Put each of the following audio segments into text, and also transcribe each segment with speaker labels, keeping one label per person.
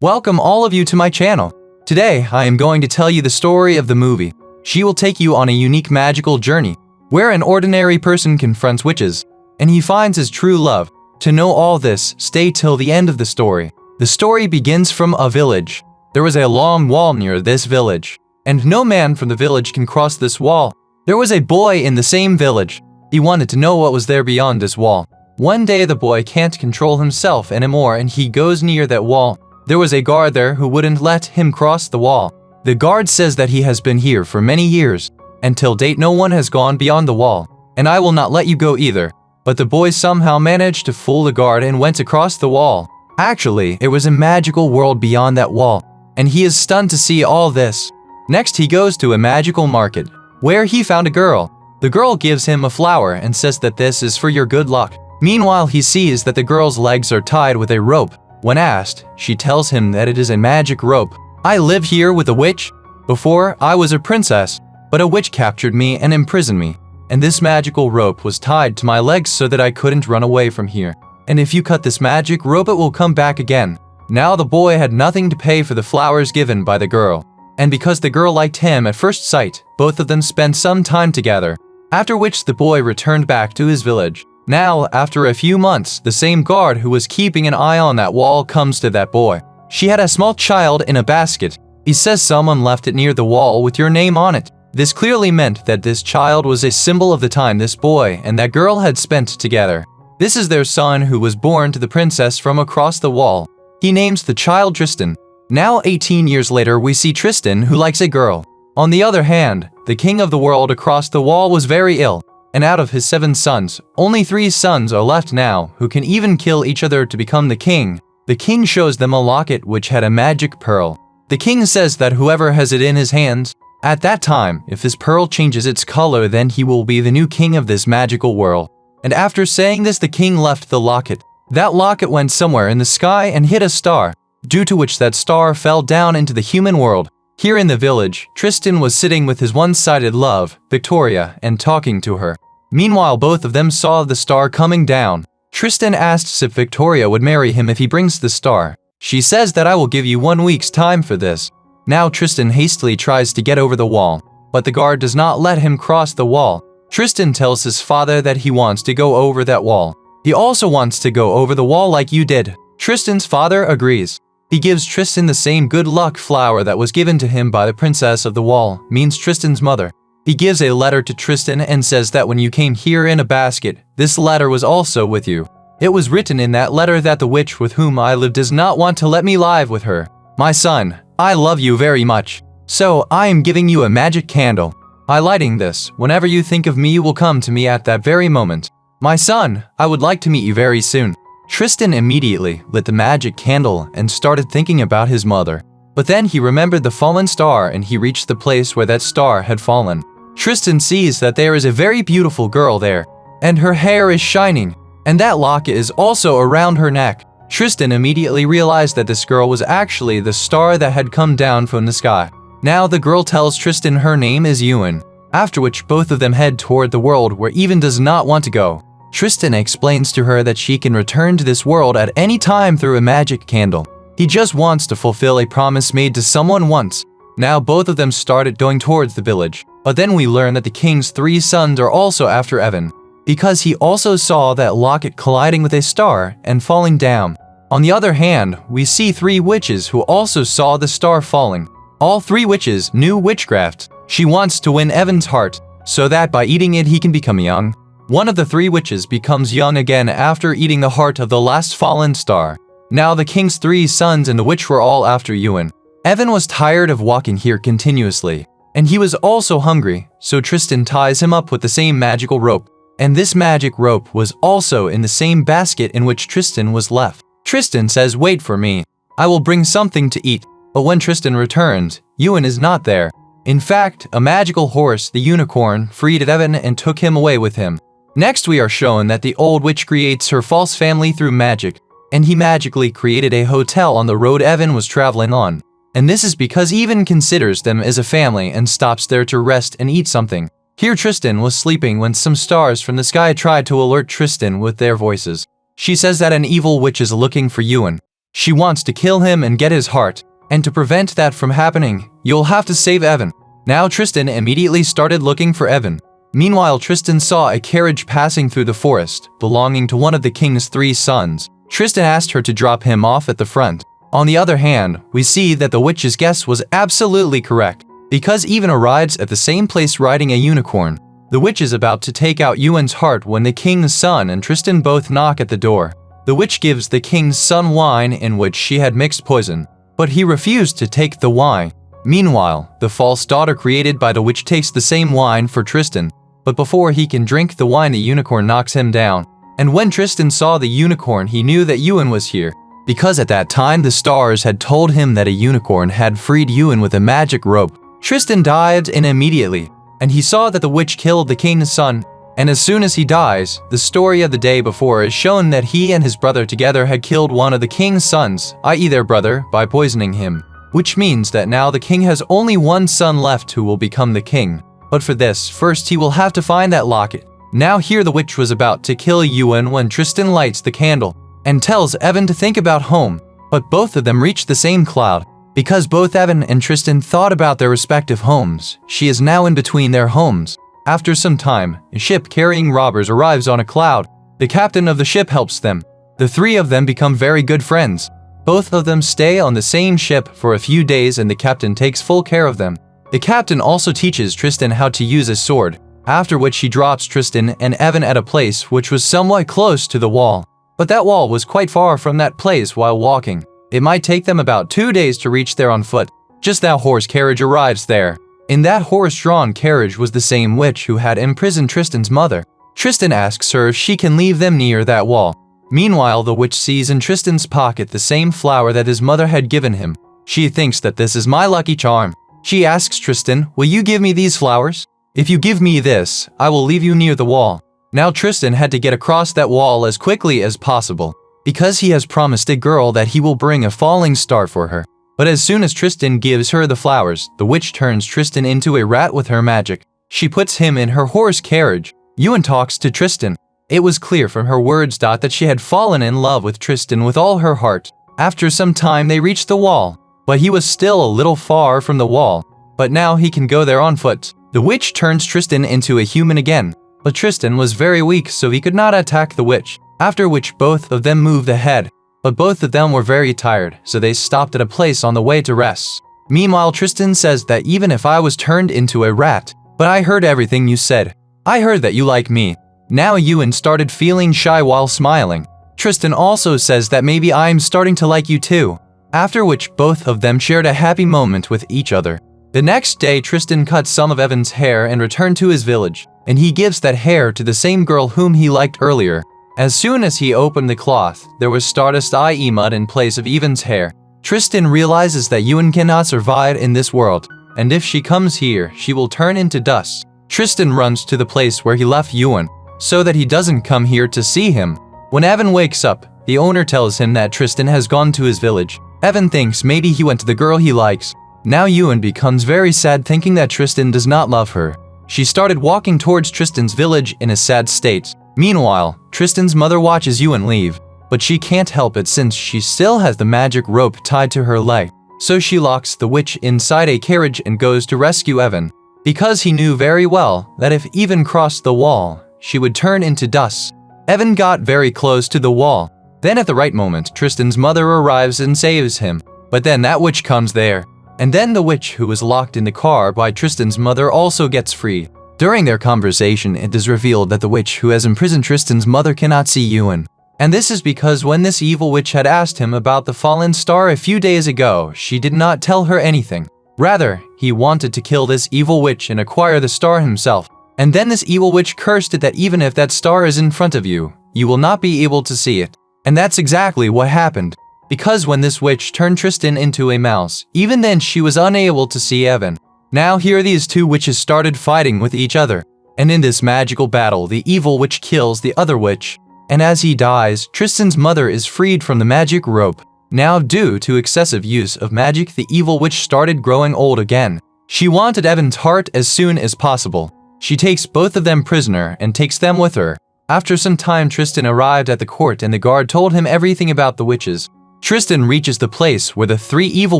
Speaker 1: Welcome all of you to my channel. Today, I am going to tell you the story of the movie. She will take you on a unique magical journey, where an ordinary person confronts witches, and he finds his true love. To know all this, stay till the end of the story. The story begins from a village. There was a long wall near this village, and no man from the village can cross this wall. There was a boy in the same village. He wanted to know what was there beyond this wall. One day the boy can't control himself anymore and he goes near that wall. There was a guard there who wouldn't let him cross the wall. The guard says that he has been here for many years. Until date no one has gone beyond the wall, and I will not let you go either. But the boy somehow managed to fool the guard and went across the wall. Actually, it was a magical world beyond that wall, and he is stunned to see all this. Next he goes to a magical market, where he found a girl. The girl gives him a flower and says that this is for your good luck. Meanwhile, he sees that the girl's legs are tied with a rope. When asked, she tells him that it is a magic rope. I live here with a witch. Before, I was a princess, but a witch captured me and imprisoned me. And this magical rope was tied to my legs so that I couldn't run away from here. And if you cut this magic rope, it will come back again. Now the boy had nothing to pay for the flowers given by the girl. And because the girl liked him at first sight, both of them spent some time together. After which the boy returned back to his village. Now, after a few months, the same guard who was keeping an eye on that wall comes to that boy. She had a small child in a basket. He says someone left it near the wall with your name on it. This clearly meant that this child was a symbol of the time this boy and that girl had spent together. This is their son who was born to the princess from across the wall. He names the child Tristan. Now 18 years later we see Tristan who likes a girl. On the other hand, the king of the world across the wall was very ill. And out of his 7 sons, only 3 sons are left now who can even kill each other to become the king. The king shows them a locket which had a magic pearl. The king says that whoever has it in his hands, at that time, if this pearl changes its color, then he will be the new king of this magical world. And after saying this, the king left the locket. That locket went somewhere in the sky and hit a star, due to which that star fell down into the human world. Here in the village, Tristan was sitting with his one-sided love, Victoria, and talking to her. Meanwhile, both of them saw the star coming down. Tristan asks if Victoria would marry him if he brings the star. She says that I will give you 1 week's time for this. Now Tristan hastily tries to get over the wall, but the guard does not let him cross the wall. Tristan tells his father that he wants to go over that wall. He also wants to go over the wall like you did. Tristan's father agrees. He gives Tristan the same good luck flower that was given to him by the princess of the wall, means Tristan's mother. He gives a letter to Tristan and says that when you came here in a basket, this letter was also with you. It was written in that letter that the witch with whom I live does not want to let me live with her. My son, I love you very much. So, I am giving you a magic candle. By lighting this, whenever you think of me, you will come to me at that very moment. My son, I would like to meet you very soon. Tristan immediately lit the magic candle and started thinking about his mother. But then he remembered the fallen star and he reached the place where that star had fallen. Tristan sees that there is a very beautiful girl there, and her hair is shining, and that locket is also around her neck. Tristan immediately realized that this girl was actually the star that had come down from the sky. Now the girl tells Tristan her name is Ewan, after which both of them head toward the world where Ewan does not want to go. Tristan explains to her that she can return to this world at any time through a magic candle. He just wants to fulfill a promise made to someone once. Now both of them started going towards the village. But then we learn that the king's 3 sons are also after Evan, because he also saw that locket colliding with a star and falling down. On the other hand, we see 3 witches who also saw the star falling. All 3 witches knew witchcraft. She wants to win Evan's heart, so that by eating it he can become young. One of the 3 witches becomes young again after eating the heart of the last fallen star. Now the king's 3 sons and the witch were all after Ewan. Evan was tired of walking here continuously, and he was also hungry, so Tristan ties him up with the same magical rope. And this magic rope was also in the same basket in which Tristan was left. Tristan says, "Wait for me. I will bring something to eat." But when Tristan returns, Ewan is not there. In fact, a magical horse, the unicorn, freed Evan and took him away with him. Next we are shown that the old witch creates her false family through magic, and he magically created a hotel on the road Evan was traveling on. And this is because Evan considers them as a family and stops there to rest and eat something. Here Tristan was sleeping when some stars from the sky tried to alert Tristan with their voices. She says that an evil witch is looking for Ewan. She wants to kill him and get his heart. And to prevent that from happening, you'll have to save Evan. Now Tristan immediately started looking for Evan. Meanwhile, Tristan saw a carriage passing through the forest, belonging to one of the king's 3 sons. Tristan asked her to drop him off at the front. On the other hand, we see that the witch's guess was absolutely correct, because Evan arrives at the same place riding a unicorn. The witch is about to take out Ewan's heart when the king's son and Tristan both knock at the door. The witch gives the king's son wine in which she had mixed poison, but he refused to take the wine. Meanwhile, the false daughter created by the witch takes the same wine for Tristan, but before he can drink the wine, the unicorn knocks him down. And when Tristan saw the unicorn, he knew that Ewan was here, because at that time the stars had told him that a unicorn had freed Ewan with a magic rope. Tristan dived in immediately, and he saw that the witch killed the king's son. And as soon as he dies, the story of the day before is shown that he and his brother together had killed one of the king's sons, i.e. their brother, by poisoning him. Which means that now the king has only one son left who will become the king. But for this, first he will have to find that locket. Now here the witch was about to kill Ewan when Tristan lights the candle and tells Evan to think about home. But both of them reach the same cloud. Because both Evan and Tristan thought about their respective homes, she is now in between their homes. After some time, a ship carrying robbers arrives on a cloud. The captain of the ship helps them. The 3 of them become very good friends. Both of them stay on the same ship for a few days and the captain takes full care of them. The captain also teaches Tristan how to use a sword, after which he drops Tristan and Evan at a place which was somewhat close to the wall. But that wall was quite far from that place while walking. It might take them about 2 days to reach there on foot. Just that horse carriage arrives there. In that horse-drawn carriage was the same witch who had imprisoned Tristan's mother. Tristan asks her if she can leave them near that wall. Meanwhile, the witch sees in Tristan's pocket the same flower that his mother had given him. She thinks that this is my lucky charm. She asks Tristan, "Will you give me these flowers? If you give me this, I will leave you near the wall." Now Tristan had to get across that wall as quickly as possible, because he has promised a girl that he will bring a falling star for her. But as soon as Tristan gives her the flowers, the witch turns Tristan into a rat with her magic. She puts him in her horse carriage. Ewan talks to Tristan. It was clear from her words that she had fallen in love with Tristan with all her heart. After some time they reached the wall, but he was still a little far from the wall. But now he can go there on foot. The witch turns Tristan into a human again, but Tristan was very weak so he could not attack the witch. After which both of them moved ahead. But both of them were very tired, so they stopped at a place on the way to rest. Meanwhile, Tristan says that even if I was turned into a rat, but I heard everything you said. I heard that you like me. Now Ewan started feeling shy while smiling. Tristan also says that maybe I'm starting to like you too. After which both of them shared a happy moment with each other. The next day, Tristan cut some of Evan's hair and returned to his village, and he gives that hair to the same girl whom he liked earlier. As soon as he opened the cloth, there was Stardust, i.e. mud, in place of Evan's hair. Tristan realizes that Ewan cannot survive in this world, and if she comes here, she will turn into dust. Tristan runs to the place where he left Ewan, so that he doesn't come here to see him. When Evan wakes up, the owner tells him that Tristan has gone to his village. Evan thinks maybe he went to the girl he likes. Now Ewan becomes very sad thinking that Tristan does not love her. She started walking towards Tristan's village in a sad state. Meanwhile, Tristan's mother watches Ewan leave, but she can't help it since she still has the magic rope tied to her leg. So she locks the witch inside a carriage and goes to rescue Evan, because he knew very well that if Evan crossed the wall, she would turn into dust. Evan got very close to the wall. Then at the right moment, Tristan's mother arrives and saves him. But then that witch comes there. And then the witch who was locked in the car by Tristan's mother also gets free. During their conversation, it is revealed that the witch who has imprisoned Tristan's mother cannot see Ewan. And this is because when this evil witch had asked him about the fallen star a few days ago, she did not tell her anything. Rather, he wanted to kill this evil witch and acquire the star himself. And then this evil witch cursed it that even if that star is in front of you, you will not be able to see it. And that's exactly what happened. Because when this witch turned Tristan into a mouse, even then she was unable to see Evan. Now here these two witches started fighting with each other. And in this magical battle, the evil witch kills the other witch. And as he dies, Tristan's mother is freed from the magic rope. Now due to excessive use of magic, the evil witch started growing old again. She wanted Evan's heart as soon as possible. She takes both of them prisoner and takes them with her. After some time, Tristan arrived at the court and the guard told him everything about the witches. Tristan reaches the place where the three evil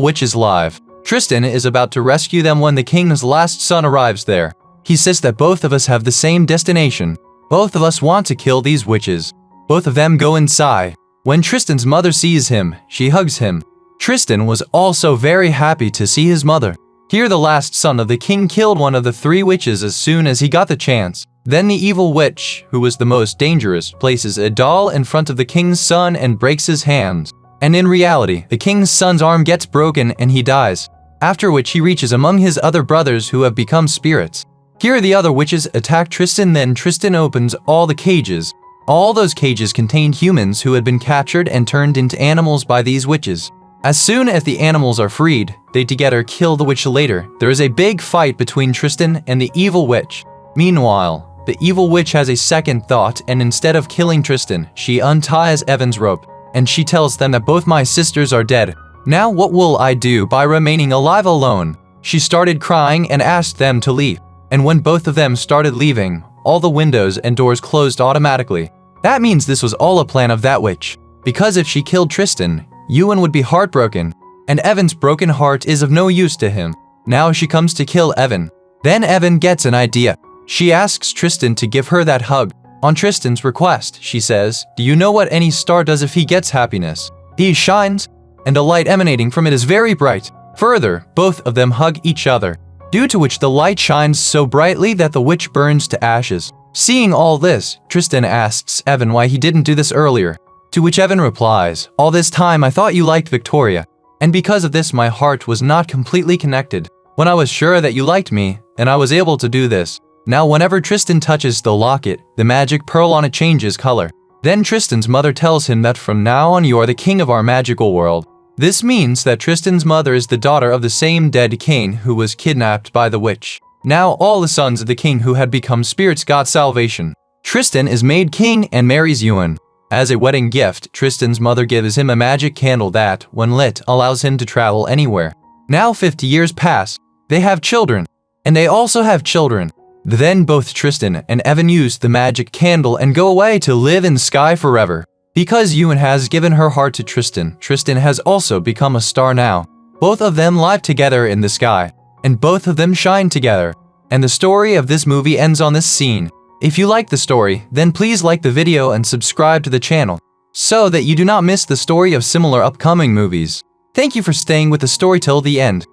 Speaker 1: witches live. Tristan is about to rescue them when the king's last son arrives there. He says that both of us have the same destination. Both of us want to kill these witches. Both of them go inside. When Tristan's mother sees him, she hugs him. Tristan was also very happy to see his mother. Here the last son of the king killed one of the three witches as soon as he got the chance. Then the evil witch, who was the most dangerous, places a doll in front of the king's son and breaks his hand. And in reality, the king's son's arm gets broken and he dies. After which he reaches among his other brothers who have become spirits. Here the other witches attack Tristan, then Tristan opens all the cages. All those cages contained humans who had been captured and turned into animals by these witches. As soon as the animals are freed, they together kill the witch later. There is a big fight between Tristan and the evil witch. Meanwhile, the evil witch has a second thought, and instead of killing Tristan, she unties Evan's rope. And she tells them that both my sisters are dead. Now what will I do by remaining alive alone? She started crying and asked them to leave. And when both of them started leaving, all the windows and doors closed automatically. That means this was all a plan of that witch. Because if she killed Tristan, Ewan would be heartbroken. And Evan's broken heart is of no use to him. Now she comes to kill Evan. Then Evan gets an idea. She asks Tristan to give her that hug. On Tristan's request, she says, "Do you know what any star does if he gets happiness? He shines, and the light emanating from it is very bright." Further, both of them hug each other, due to which the light shines so brightly that the witch burns to ashes. Seeing all this, Tristan asks Evan why he didn't do this earlier. To which Evan replies, "All this time I thought you liked Victoria, and because of this my heart was not completely connected. When I was sure that you liked me, and I was able to do this." Now whenever Tristan touches the locket, the magic pearl on it changes color. Then Tristan's mother tells him that from now on you are the king of our magical world. This means that Tristan's mother is the daughter of the same dead king who was kidnapped by the witch. Now all the sons of the king who had become spirits got salvation. Tristan is made king and marries Ewan. As a wedding gift, Tristan's mother gives him a magic candle that, when lit, allows him to travel anywhere. Now 50 years pass. They have children. And they also have children. Then both Tristan and Evan use the magic candle and go away to live in the sky forever. Because Ewan has given her heart to Tristan, Tristan has also become a star now. Both of them live together in the sky, and both of them shine together. And the story of this movie ends on this scene. If you like the story, then please like the video and subscribe to the channel, so that you do not miss the story of similar upcoming movies. Thank you for staying with the story till the end.